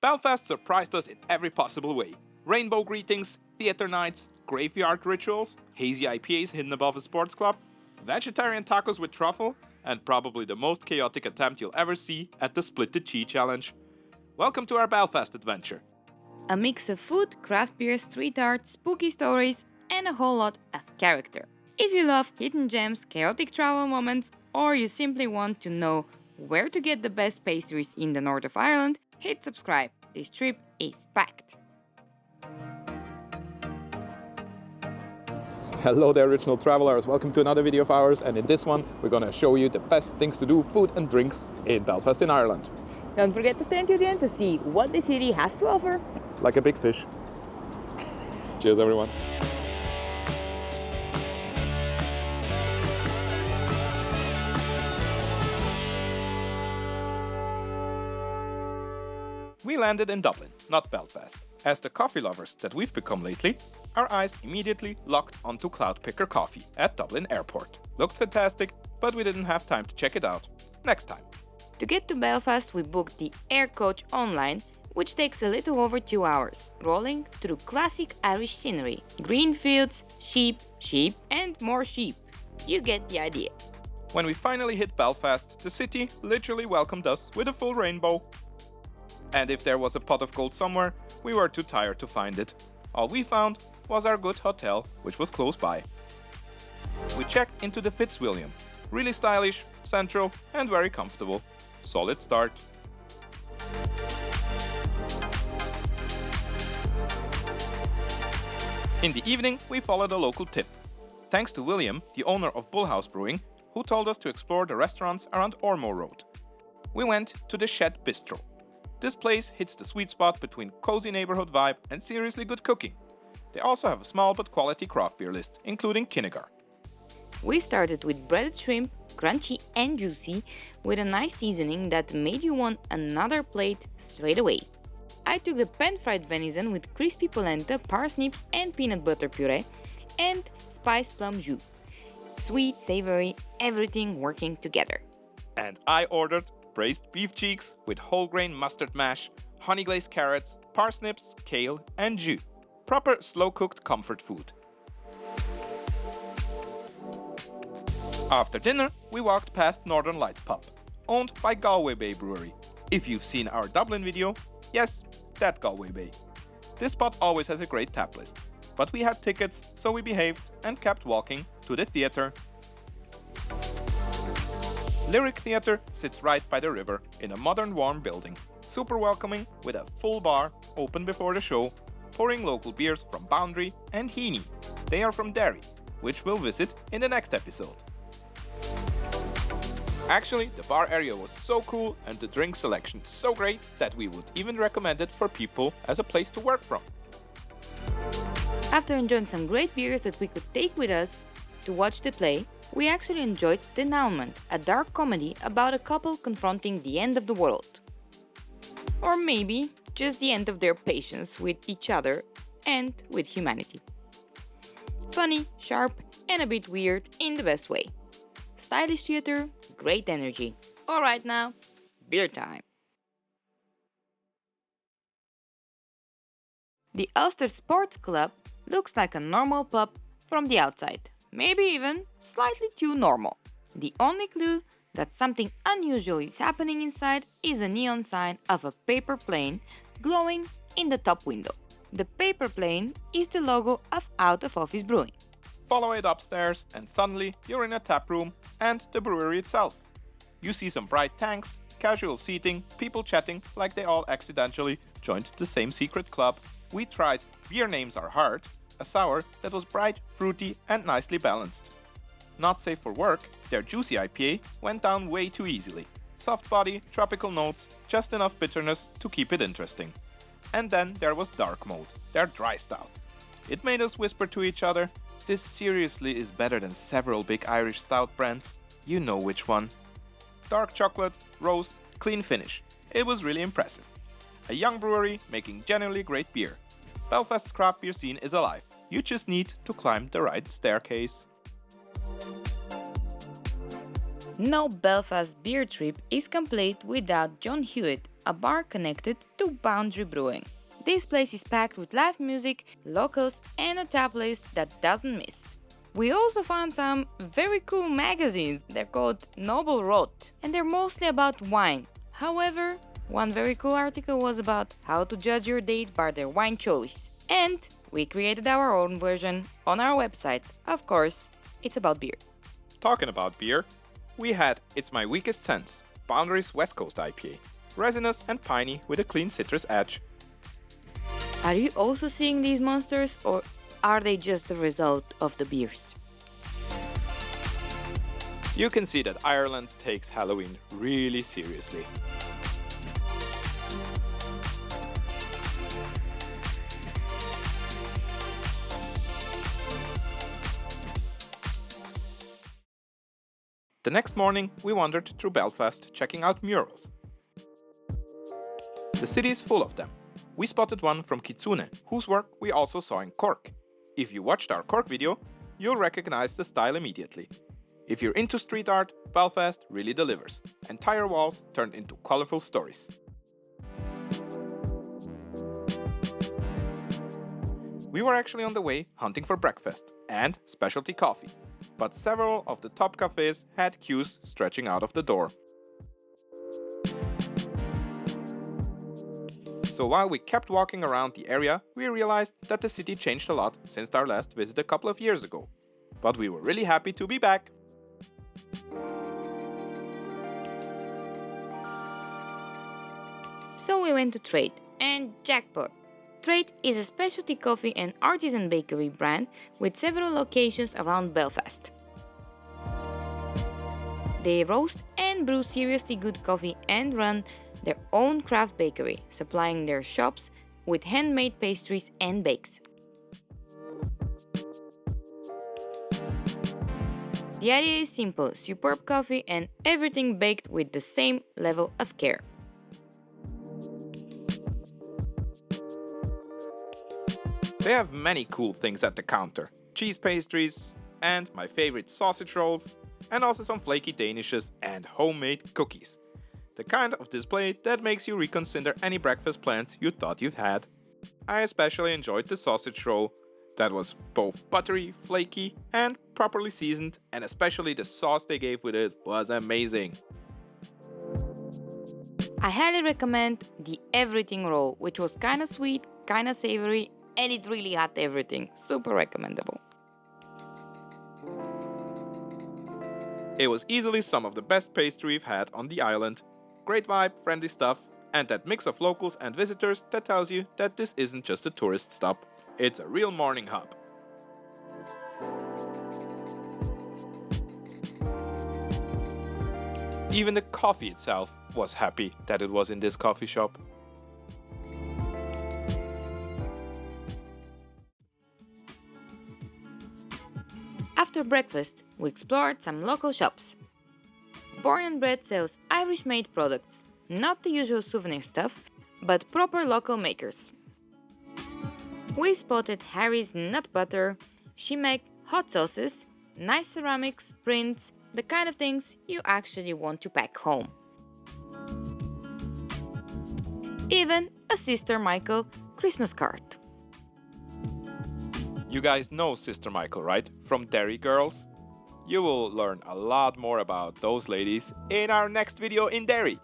Belfast surprised us in every possible way. Rainbow greetings, theatre nights, graveyard rituals, hazy IPAs hidden above a sports club, vegetarian tacos with truffle, and probably the most chaotic attempt you'll ever see at the Split the Cheese challenge. Welcome to our Belfast adventure. A mix of food, craft beer, street art, spooky stories, and a whole lot of character. If you love hidden gems, chaotic travel moments, or you simply want to know where to get the best pastries in the north of Ireland, hit subscribe. This trip is packed. Hello there, original travelers. Welcome to another video of ours, and in this one we're going to show you the best things to do, food and drinks in Belfast in Ireland. Don't forget to stay until the end to see what the city has to offer. Like a big fish. Cheers, everyone. We landed in Dublin, not Belfast. As the coffee lovers that we've become lately, our eyes immediately locked onto Cloudpicker Coffee at Dublin Airport. Looked fantastic, but we didn't have time to check it out. Next time. To get to Belfast, we booked the air coach online, which takes a little over 2 hours, rolling through classic Irish scenery. Green fields, sheep, and more sheep. You get the idea. When we finally hit Belfast, the city literally welcomed us with a full rainbow. And if there was a pot of gold somewhere, we were too tired to find it. All we found was our good hotel, which was close by. We checked into the Fitzwilliam. Really stylish, central, and very comfortable. Solid start. In the evening, we followed a local tip. Thanks to William, the owner of Bullhouse Brewing, who told us to explore the restaurants around Ormeau Road. We went to the Shed Bistro. This place hits the sweet spot between cozy neighborhood vibe and seriously good cooking. They also have a small but quality craft beer list, including Kinnegar. We started with breaded shrimp, crunchy and juicy, with a nice seasoning that made you want another plate straight away. I took the pan-fried venison with crispy polenta, parsnips and peanut butter puree, and spiced plum jus. Sweet, savory, everything working together. And I ordered braised beef cheeks with whole grain mustard mash, honey glazed carrots, parsnips, kale and jus. Proper slow-cooked comfort food. After dinner, we walked past Northern Lights Pub, owned by Galway Bay Brewery. If you've seen our Dublin video, yes, that Galway Bay. This spot always has a great tap list, but we had tickets, so we behaved and kept walking to the theatre. Lyric Theatre sits right by the river in a modern warm building, super welcoming with a full bar open before the show, pouring local beers from Boundary and Heaney. They are from Derry, which we'll visit in the next episode. Actually, the bar area was so cool and the drink selection so great that we would even recommend it for people as a place to work from. After enjoying some great beers that we could take with us to watch the play, we actually enjoyed Denouement, a dark comedy about a couple confronting the end of the world. Or maybe just the end of their patience with each other and with humanity. Funny, sharp, and a bit weird in the best way. Stylish theater, great energy. Alright now, beer time. The Ulster Sports Club looks like a normal pub from the outside. Maybe even slightly too normal. The only clue that something unusual is happening inside is a neon sign of a paper plane glowing in the top window. The paper plane is the logo of Office Brewing. Follow it upstairs and suddenly you're in a tap room and the brewery itself. You see some bright tanks, casual seating, people chatting like they all accidentally joined the same secret club. We tried Beer Names Are Hard, a sour that was bright, fruity and nicely balanced. Not safe for work, their juicy IPA went down way too easily. Soft body, tropical notes, just enough bitterness to keep it interesting. And then there was Dark Mode, their dry stout. It made us whisper to each other, this seriously is better than several big Irish stout brands. You know which one. Dark chocolate, rose, clean finish. It was really impressive. A young brewery making genuinely great beer. Belfast's craft beer scene is alive. You just need to climb the right staircase. No Belfast beer trip is complete without John Hewitt, a bar connected to Boundary Brewing. This place is packed with live music, locals, and a tap list that doesn't miss. We also found some very cool magazines. They're called Ormeau Road, and they're mostly about wine. However, one very cool article was about how to judge your date by their wine choice. And we created our own version on our website. Of course, it's about beer. Talking about beer, we had It's My Weakest Sense, Boundary's West Coast IPA, resinous and piney with a clean citrus edge. Are you also seeing these monsters, or are they just a result of the beers? You can see that Ireland takes Halloween really seriously. The next morning, we wandered through Belfast checking out murals. The city is full of them. We spotted one from Kitsune, whose work we also saw in Cork. If you watched our Cork video, you'll recognize the style immediately. If you're into street art, Belfast really delivers. Entire walls turned into colorful stories. We were actually on the way hunting for breakfast and specialty coffee, but several of the top cafes had queues stretching out of the door. So while we kept walking around the area, we realized that the city changed a lot since our last visit a couple of years ago. But we were really happy to be back. So we went to Trade, and jackpot! Trade is a specialty coffee and artisan bakery brand with several locations around Belfast. They roast and brew seriously good coffee and run their own craft bakery, supplying their shops with handmade pastries and bakes. The idea is simple: superb coffee and everything baked with the same level of care. They have many cool things at the counter. Cheese pastries, and my favorite sausage rolls, and also some flaky danishes and homemade cookies. The kind of display that makes you reconsider any breakfast plans you thought you'd had. I especially enjoyed the sausage roll. That was both buttery, flaky, and properly seasoned, and especially the sauce they gave with it was amazing. I highly recommend the everything roll, which was kinda sweet, kinda savory, and it really had everything. Super recommendable. It was easily some of the best pastry we've had on the island. Great vibe, friendly stuff, and that mix of locals and visitors that tells you that this isn't just a tourist stop. It's a real morning hub. Even the coffee itself was happy that it was in this coffee shop. After breakfast, we explored some local shops. Born and Bread sells Irish-made products, not the usual souvenir stuff, but proper local makers. We spotted Harry's nut butter, she make hot sauces, nice ceramics, prints, the kind of things you actually want to pack home. Even a Sister Michael Christmas card. You guys know Sister Michael, right? From Derry Girls? You will learn a lot more about those ladies in our next video in Derry.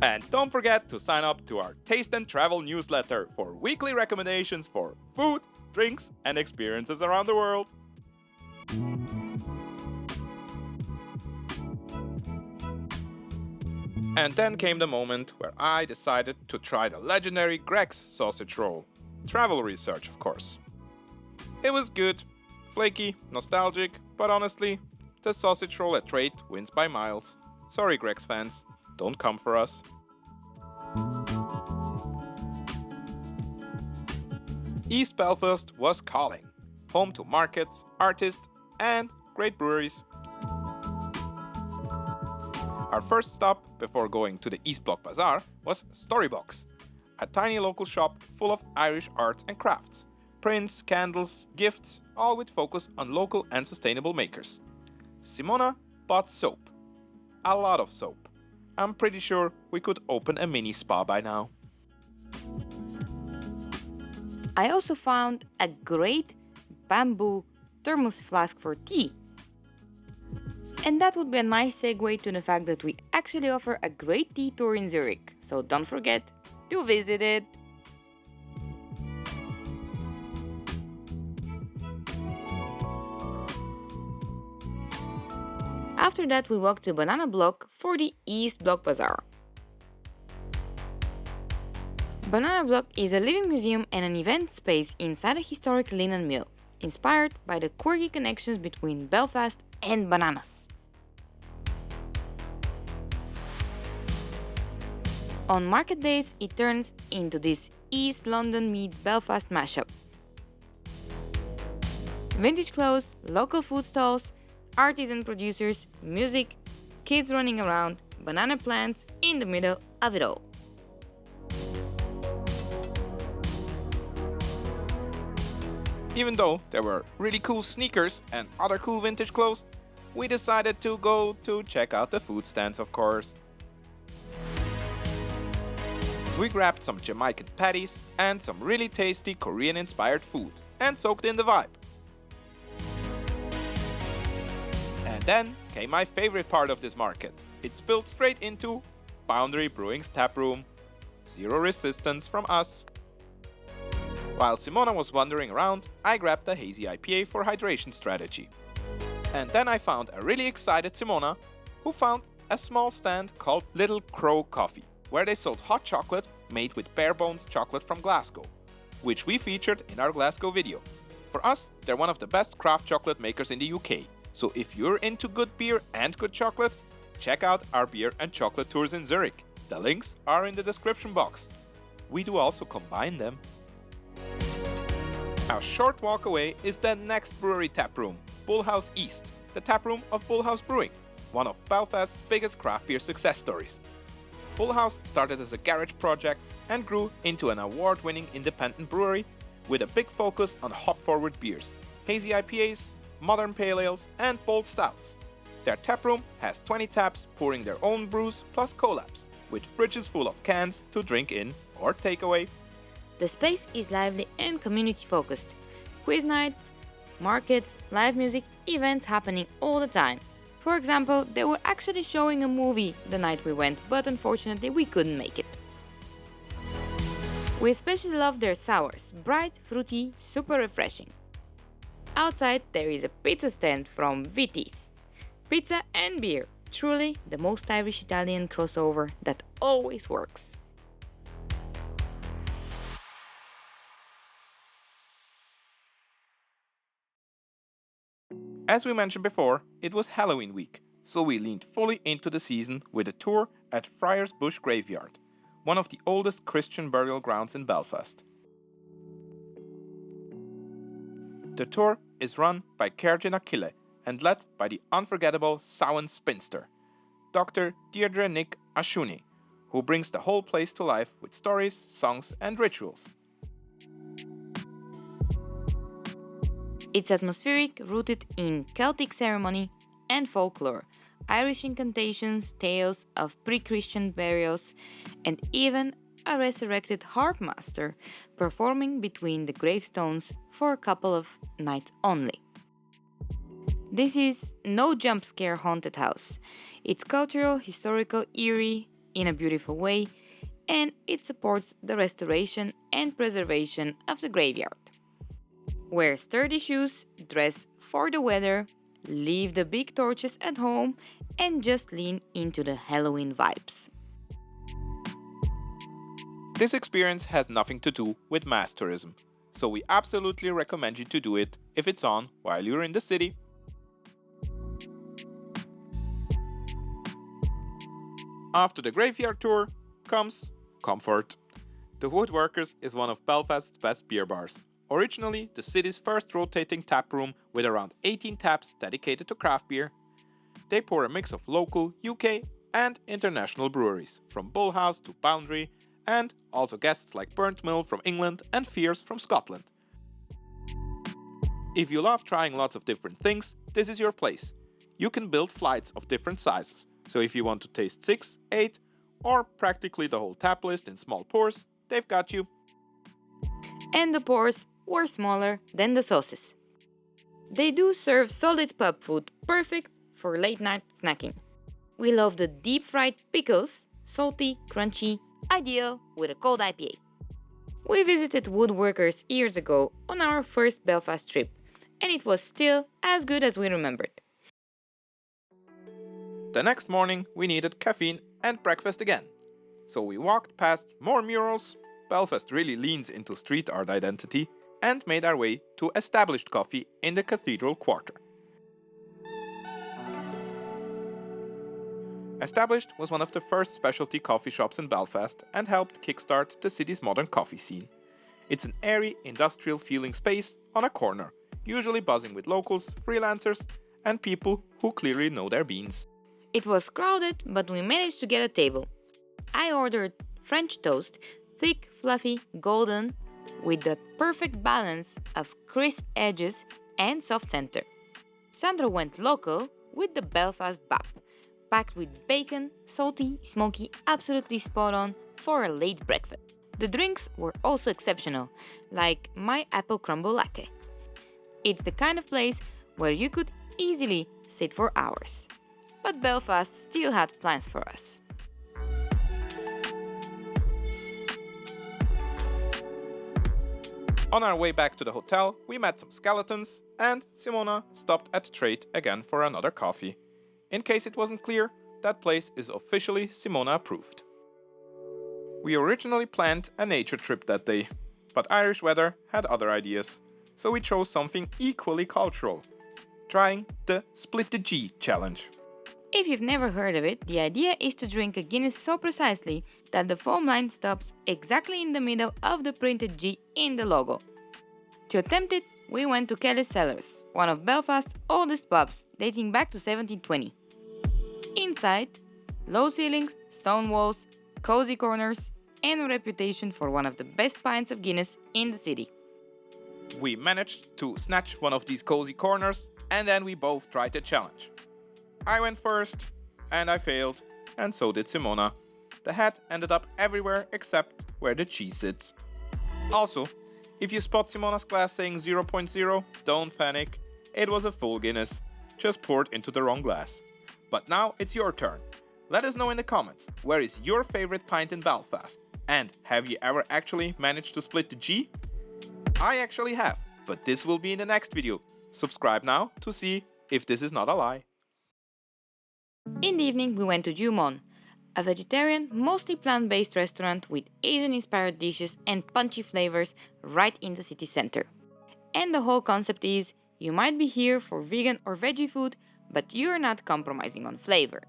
And don't forget to sign up to our Taste and Travel newsletter for weekly recommendations for food, drinks, and experiences around the world. And then came the moment where I decided to try the legendary Greg's sausage roll. Travel research, of course. It was good, flaky, nostalgic, but honestly, the sausage roll at Trade wins by miles. Sorry, Greg's fans, don't come for us. East Belfast was calling, home to markets, artists, and great breweries. Our first stop before going to the East Block Bazaar was Storybox, a tiny local shop full of Irish arts and crafts, prints, candles, gifts, all with focus on local and sustainable makers. Simona bought soap. A lot of soap. I'm pretty sure we could open a mini spa by now. I also found a great bamboo thermos flask for tea. And that would be a nice segue to the fact that we actually offer a great tea tour in Zurich, so don't forget to visit it. After that, we walked to Banana Block for the East Block Bazaar. Banana Block is a living museum and an event space inside a historic linen mill, inspired by the quirky connections between Belfast and bananas. On market days, it turns into this East London meets Belfast mashup. Vintage clothes, local food stalls, artisan producers, music, kids running around, banana plants in the middle of it all. Even though there were really cool sneakers and other cool vintage clothes, we decided to go to check out the food stands, of course. We grabbed some Jamaican patties and some really tasty Korean-inspired food and soaked in the vibe. And then came my favorite part of this market. It's built straight into Boundary Brewing's taproom. Zero resistance from us. While Simona was wandering around, I grabbed a hazy IPA for hydration strategy. And then I found a really excited Simona who found a small stand called Little Crow Coffee, where they sold hot chocolate made with bare bones chocolate from Glasgow, which we featured in our Glasgow video. For us, they're one of the best craft chocolate makers in the UK, so if you're into good beer and good chocolate, check out our beer and chocolate tours in Zurich. The links are in the description box. We do also combine them. A short walk away is the next brewery taproom, Bullhouse East, the taproom of Bullhouse Brewing, one of Belfast's biggest craft beer success stories. Bullhouse started as a garage project and grew into an award-winning independent brewery with a big focus on hop-forward beers, hazy IPAs, modern pale ales, and bold stouts. Their taproom has 20 taps pouring their own brews plus collabs, with fridges full of cans to drink in or take away. The space is lively and community-focused. Quiz nights, markets, live music, events happening all the time. For example, they were actually showing a movie the night we went, but unfortunately we couldn't make it. We especially love their sours, bright, fruity, super refreshing. Outside there is a pizza stand from Vitti's. Pizza and beer, truly the most Irish-Italian crossover that always works. As we mentioned before, it was Halloween week, so we leaned fully into the season with a tour at Friar's Bush Graveyard, one of the oldest Christian burial grounds in Belfast. The tour is run by Cairgin Achille and led by the unforgettable Samhain spinster, Dr. Deirdre Nick Ashuni, who brings the whole place to life with stories, songs and rituals. It's atmospheric, rooted in Celtic ceremony and folklore, Irish incantations, tales of pre-Christian burials, and even a resurrected harp master performing between the gravestones for a couple of nights only. This is no jump scare haunted house. It's cultural, historical, eerie in a beautiful way, and it supports the restoration and preservation of the graveyard. Wear sturdy shoes, dress for the weather, leave the big torches at home, and just lean into the Halloween vibes. This experience has nothing to do with mass tourism, so we absolutely recommend you to do it if it's on while you're in the city. After the graveyard tour comes comfort. The Woodworkers is one of Belfast's best beer bars. Originally the city's first rotating tap room with around 18 taps dedicated to craft beer. They pour a mix of local, UK and international breweries, from Bullhouse to Boundary, and also guests like Burnt Mill from England and Fierce from Scotland. If you love trying lots of different things, this is your place. You can build flights of different sizes, So if you want to taste 6, 8, or practically the whole tap list in small pours, they've got you. And the pours were smaller than the sauces. They do serve solid pub food, perfect for late night snacking. We love the deep fried pickles, salty, crunchy, ideal with a cold IPA. We visited Woodworkers years ago on our first Belfast trip, and it was still as good as we remembered. The next morning we needed caffeine and breakfast again. So we walked past more murals, Belfast really leans into street art identity, and made our way to Established Coffee in the Cathedral Quarter. Established was one of the first specialty coffee shops in Belfast and helped kickstart the city's modern coffee scene. It's an airy, industrial-feeling space on a corner, usually buzzing with locals, freelancers, and people who clearly know their beans. It was crowded, but we managed to get a table. I ordered French toast, thick, fluffy, golden, with that perfect balance of crisp edges and soft center. Sandra went local with the Belfast Bap, packed with bacon, salty, smoky, absolutely spot on for a late breakfast. The drinks were also exceptional, like my apple crumble latte. It's the kind of place where you could easily sit for hours. But Belfast still had plans for us. On our way back to the hotel, we met some skeletons, and Simona stopped at Trade again for another coffee. In case it wasn't clear, that place is officially Simona approved. We originally planned a nature trip that day, but Irish weather had other ideas, so we chose something equally cultural, trying the Split the G challenge. If you've never heard of it, the idea is to drink a Guinness so precisely that the foam line stops exactly in the middle of the printed G in the logo. To attempt it, we went to Kelly's Cellars, one of Belfast's oldest pubs, dating back to 1720. Inside, low ceilings, stone walls, cozy corners, and a reputation for one of the best pints of Guinness in the city. We managed to snatch one of these cozy corners, and then we both tried the challenge. I went first, and I failed, and so did Simona. The hat ended up everywhere except where the cheese sits. Also, if you spot Simona's glass saying 0.0, don't panic. It was a full Guinness, just poured into the wrong glass. But now it's your turn. Let us know in the comments, where is your favorite pint in Belfast? And have you ever actually managed to split the G? I actually have, but this will be in the next video. Subscribe now to see if this is not a lie. In the evening, we went to Jumon, a vegetarian, mostly plant-based restaurant with Asian-inspired dishes and punchy flavors right in the city center. And the whole concept is, you might be here for vegan or veggie food, but you're not compromising on flavor.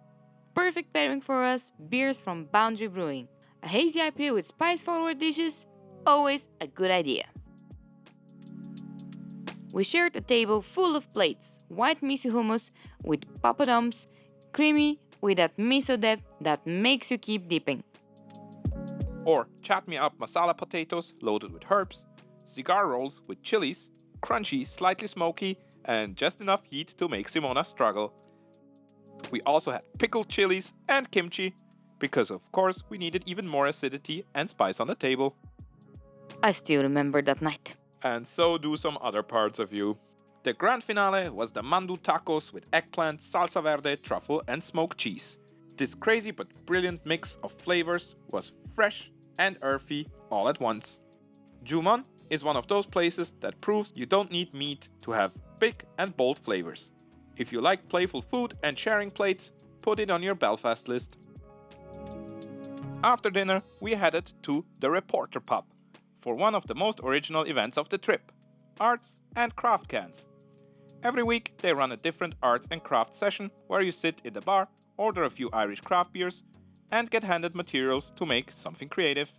Perfect pairing for us, beers from Boundary Brewing. A hazy IPA with spice-forward dishes? Always a good idea. We shared a table full of plates, white miso hummus with papadums, creamy with that miso depth that makes you keep dipping. Or chat me up masala potatoes loaded with herbs, cigar rolls with chilies, crunchy, slightly smoky, and just enough heat to make Simona struggle. We also had pickled chilies and kimchi, because of course we needed even more acidity and spice on the table. I still remember that night. And so do some other parts of you. The grand finale was the mandu tacos with eggplant, salsa verde, truffle and smoked cheese. This crazy but brilliant mix of flavors was fresh and earthy all at once. Jumon is one of those places that proves you don't need meat to have big and bold flavors. If you like playful food and sharing plates, put it on your Belfast list. After dinner, we headed to the Reporter Pub for one of the most original events of the trip, Arts and Craft Cans. Every week they run a different arts and craft session where you sit in the bar, order a few Irish craft beers, and get handed materials to make something creative.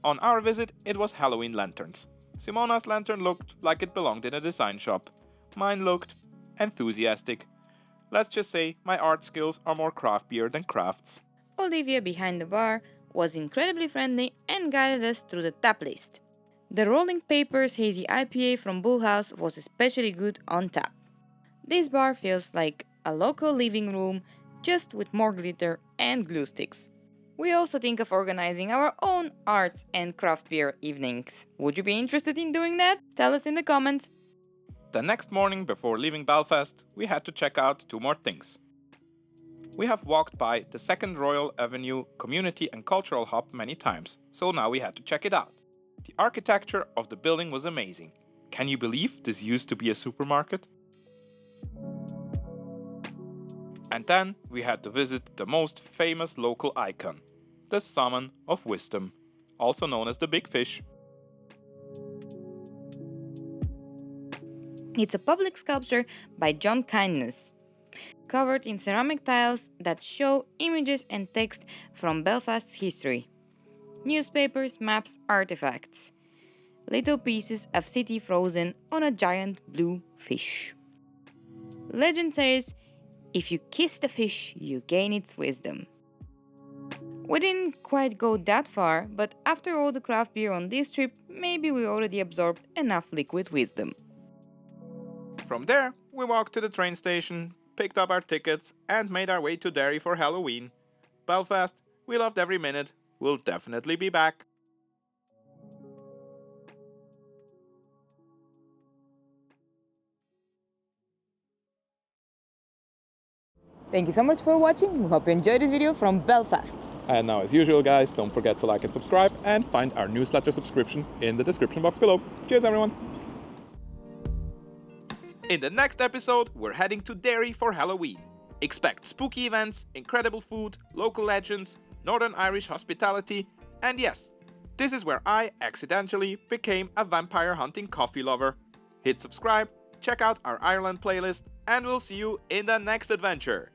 On our visit, it was Halloween lanterns. Simona's lantern looked like it belonged in a design shop. Mine looked enthusiastic. Let's just say my art skills are more craft beer than crafts. Olivia behind the bar was incredibly friendly and guided us through the tap list. The Rolling Papers Hazy IPA from Bullhouse was especially good on tap. This bar feels like a local living room just with more glitter and glue sticks. We also think of organizing our own arts and craft beer evenings. Would you be interested in doing that? Tell us in the comments. The next morning before leaving Belfast, we had to check out two more things. We have walked by the Second Royal Avenue Community and Cultural Hub many times, so now we had to check it out. The architecture of the building was amazing. Can you believe this used to be a supermarket? And then we had to visit the most famous local icon, the Salmon of Wisdom, also known as the Big Fish. It's a public sculpture by John Kindness, covered in ceramic tiles that show images and text from Belfast's history. Newspapers, maps, artifacts. Little pieces of city frozen on a giant blue fish. Legend says, if you kiss the fish, you gain its wisdom. We didn't quite go that far, but after all the craft beer on this trip, maybe we already absorbed enough liquid wisdom. From there, we walked to the train station, picked up our tickets, and made our way to Derry for Halloween. Belfast, we loved every minute. We'll definitely be back. Thank you so much for watching. We hope you enjoyed this video from Belfast. And now, as usual, guys, don't forget to like and subscribe, and find our newsletter subscription in the description box below. Cheers, everyone! In the next episode, we're heading to Derry for Halloween. Expect spooky events, incredible food, local legends, Northern Irish hospitality, and yes, this is where I accidentally became a vampire hunting coffee lover. Hit subscribe, check out our Ireland playlist, and we'll see you in the next adventure.